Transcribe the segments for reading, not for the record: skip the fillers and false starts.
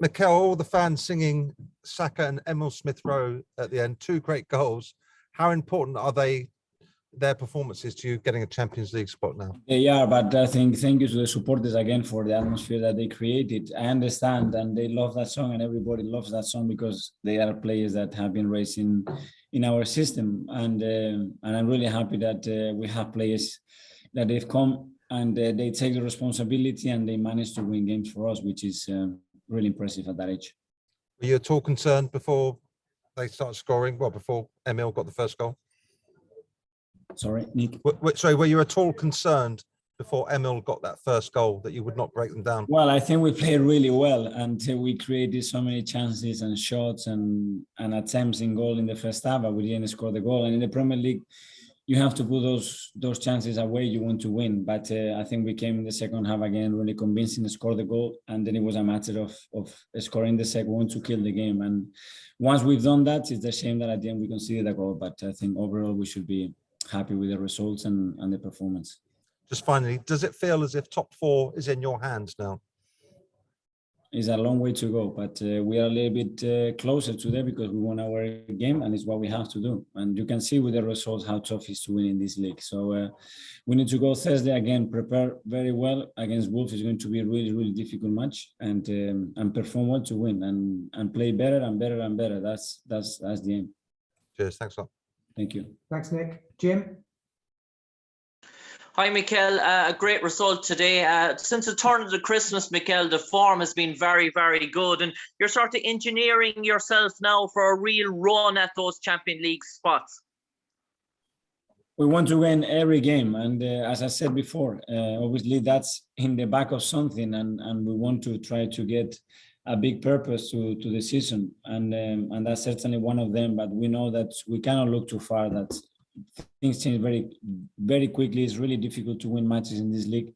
Mikel, all the fans singing Saka and Emile Smith Rowe at the end, 2 great goals. How important are their performances to you getting a Champions League spot now? They are, but I think thank you to the supporters again for the atmosphere that they created. I understand, and they love that song, and everybody loves that song because they are players that have been raised in our system, and I'm really happy that we have players that they've come and they take the responsibility and they manage to win games for us, which is really impressive at that age. Were you at all concerned before they started scoring? Well, before Emile got the first goal? Sorry, Nick. Sorry, were you at all concerned before Emile got that first goal that you would not break them down? Well, I think we played really well until we created so many chances and shots and attempts in goal in the first half, but we didn't score the goal. And in the Premier League, you have to put those chances away. You want to win, but I think we came in the second half again really convincing to score the goal, and then it was a matter of scoring the second one to kill the game. And once we've done that, it's a shame that at the end we conceded a goal. But I think overall we should be happy with the results and the performance. Just finally, does it feel as if top 4 is in your hands now? It's a long way to go, but we are a little bit closer to there because we won our game, and it's what we have to do. And you can see with the results how tough it is to win in this league. So we need to go Thursday again, prepare very well against Wolves. It's going to be a really, really difficult match, and perform well to win and play better and better and better. That's the aim. Cheers. Thanks a lot. Thank you. Thanks, Nick. Jim? Hi, Mikel. A great result today. Since the turn of the Christmas, Mikel, the form has been very, very good. And you're sort of engineering yourself now for a real run at those Champions League spots. We want to win every game. And as I said before, obviously that's in the back of something. And we want to try to get a big purpose to the season. And that's certainly one of them. But we know that we cannot look too far. That things change very, very quickly. It's really difficult to win matches in this league,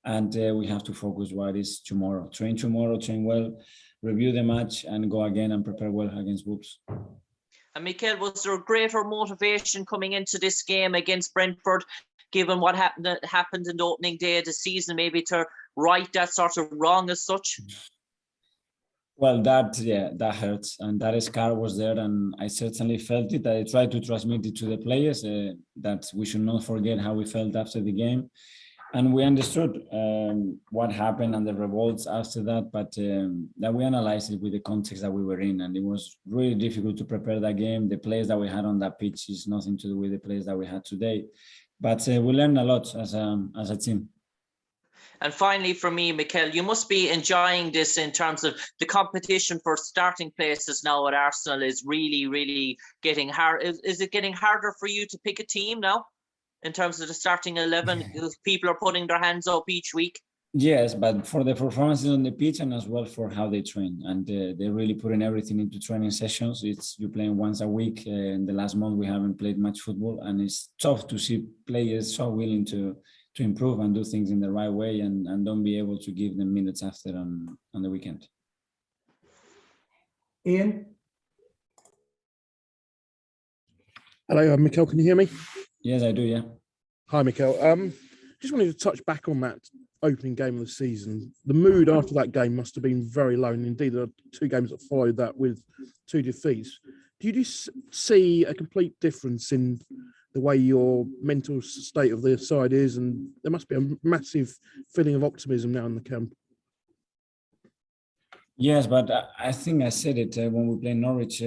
and we have to focus what is tomorrow. Train tomorrow, train well, review the match, and go again and prepare well against Wolves. And Mikel, was there a greater motivation coming into this game against Brentford, given what happened in the opening day of the season, maybe to right that sort of wrong as such? Well, that hurts, and that scar was there, and I certainly felt it. I tried to transmit it to the players that we should not forget how we felt after the game, and we understood what happened and the revolts after that. But that we analyzed it with the context that we were in, and it was really difficult to prepare that game. The players that we had on that pitch is nothing to do with the players that we had today, but we learned a lot as a team. And finally, for me, Mikel, you must be enjoying this in terms of the competition for starting places now at Arsenal is really, really getting hard. Is it getting harder for you to pick a team now in terms of the starting 11? Because people are putting their hands up each week. Yes, but for the performances on the pitch and as well for how they train. And they're really putting everything into training sessions. You're playing once a week. In the last month, we haven't played much football. And it's tough to see players so willing to improve and do things in the right way and don't be able to give them minutes after on the weekend. Ian? Hello, Mikel, can you hear me? Yes, I do, yeah. Hi, Mikel. Just wanted to touch back on that opening game of the season. The mood after that game must have been very low, and indeed there are 2 games that followed that with 2 defeats. Do you see a complete difference in the way your mental state of the side is? And there must be a massive feeling of optimism now in the camp. Yes, but I think I said it when we played Norwich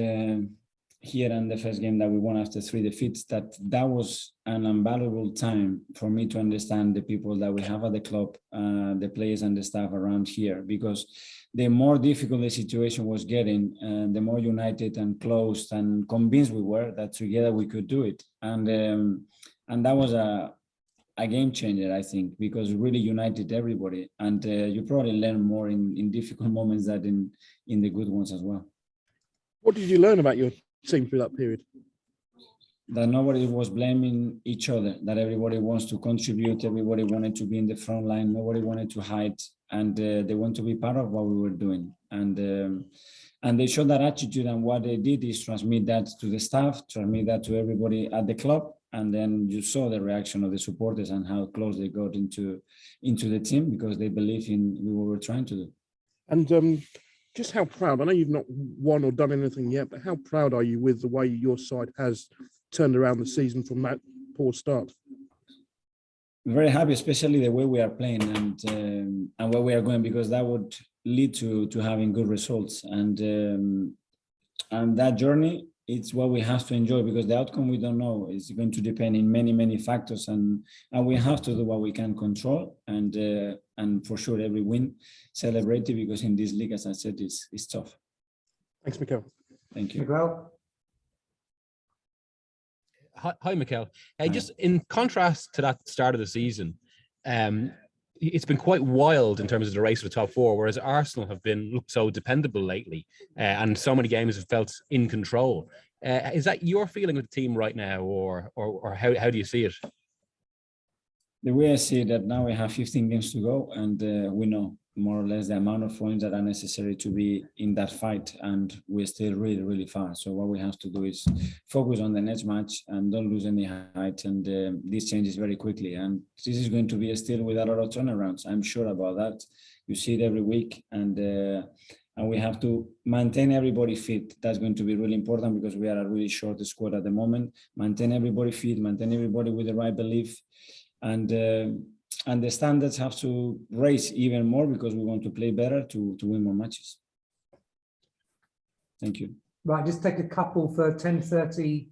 here in the first game that we won after 3 defeats, that was an invaluable time for me to understand the people that we have at the club, the players and the staff around here, because the more difficult the situation was getting, the more united and close and convinced we were that together we could do it. And that was a game changer, I think, because it really united everybody. And you probably learn more in difficult moments than in the good ones as well. What did you learn about your team through that period? That nobody was blaming each other, that everybody wants to contribute, everybody wanted to be in the front line, nobody wanted to hide, and they want to be part of what we were doing. And they showed that attitude, and what they did is transmit that to the staff, transmit that to everybody at the club, And then you saw the reaction of the supporters and how close they got into the team because they believe in what we were trying to do. And just how proud, I know you've not won or done anything yet, but how proud are you with the way your side has turned around the season from that poor start? Very happy, especially the way we are playing and where we are going, because that would lead to having good results. And that journey, it's what we have to enjoy, because the outcome we don't know is going to depend in many factors, and we have to do what we can control, and for sure every win celebrate it, because in this league, as I said, it's tough. Thanks, Mikel. Thank you. Miguel? Hi, Mikel. Just in contrast to that start of the season, it's been quite wild in terms of the race for the top four, whereas Arsenal have been looked so dependable lately, and so many games have felt in control. Is that your feeling with the team right now, or how do you see it? The way I see it, that now we have 15 games to go, and we know more or less the amount of points that are necessary to be in that fight, and we're still really far. So what we have to do is focus on the next match and don't lose any height, and this changes very quickly, and this is going to be still with a lot of turnarounds. I'm sure about that. You see it every week, and we have to maintain everybody fit. That's going to be really important, because we are a really short squad at the moment. Maintain everybody fit, maintain everybody with the right belief, and the standards have to raise even more, because we want to play better to win more matches. Thank you. Right, just take a couple for 10:30